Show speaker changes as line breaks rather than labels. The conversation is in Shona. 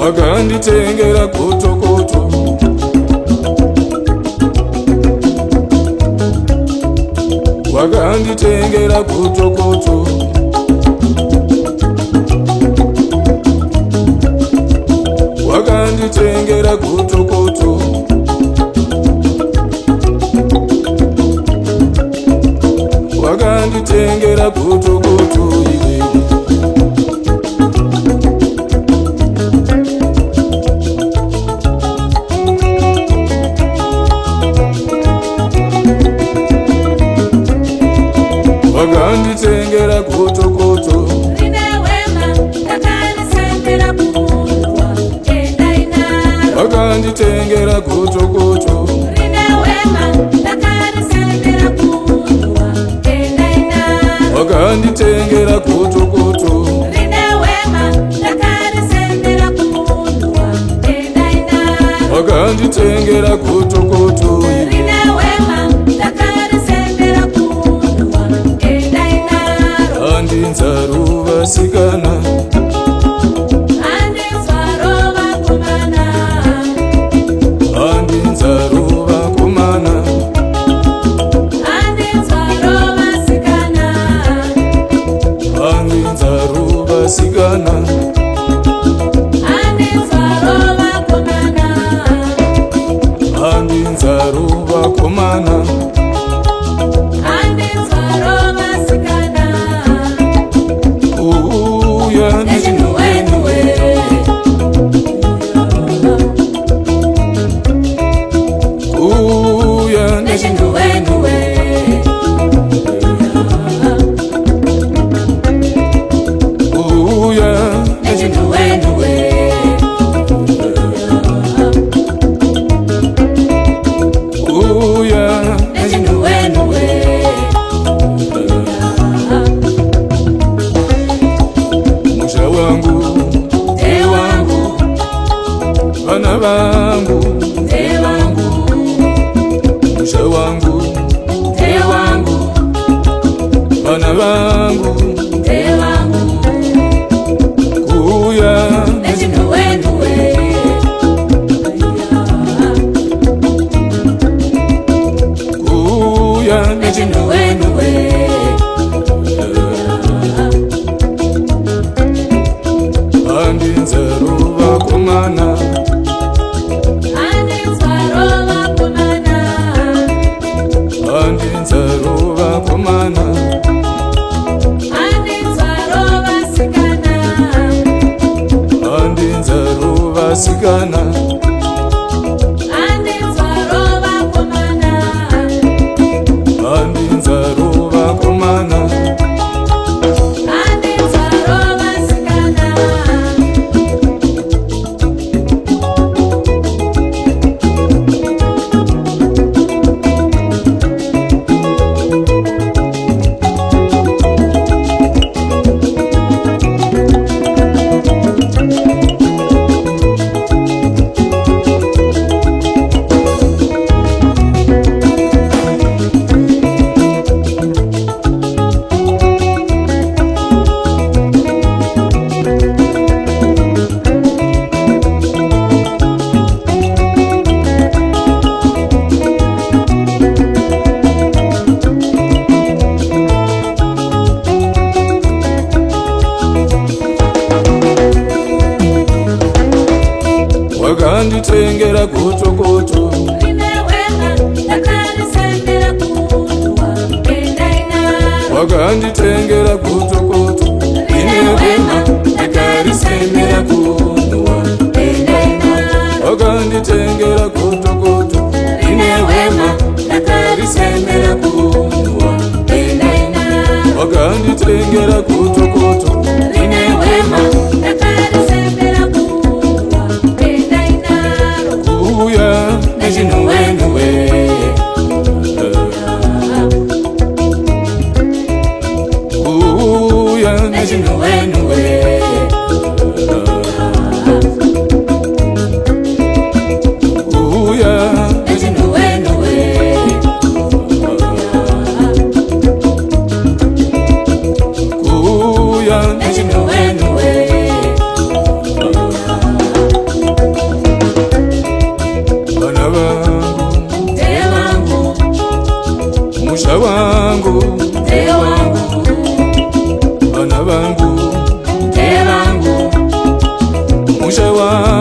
wakanditengera kotokoto, wakanditengera kotokoto, wakanditengera kotokoto, wakanditengera kotokoto iwe. Wakanditengera kotokoto, wakanditengera kotokoto, wakanditengera kotokoto, wakanditengera kotokoto, andinzaro vasikana, andinzaro vakomana, andinzaro vakomana, andinzaro vasikana, andinzaro vasikana, andinzaro vakomana, andinzaro vakomana, andinzaro vasikana. Uya nechinuwenuwe, uya nechinuwenuwe, uya nechinuwenuwe, uya nechinuwenuwe. Musha wangu, te wangu, vana vangu, te wangu, musha wangu, te wangu, vana vangu, te wangu, kuya nechinuwenuwe, kuya nechinuwenuwe. Andinzaro vakomana, andinzaro vakomana, andinzaro vakomana, andinzaro vasikana, andinzaro vasikana, andinzaro vakomana, andinzaro vakomana, andinzaro vasikana. Wakanditengera kotokoto, wakanditengera kotokoto, wakanditengera kunduwa, wakanditengera kotokoto, wakanditengera kunduwa, wakanditengera kotokoto, uya nechinuwenuwe, uya nechinuwenuwe, uya nechinuwenuwe, uya nechinuwenuwe. mushewa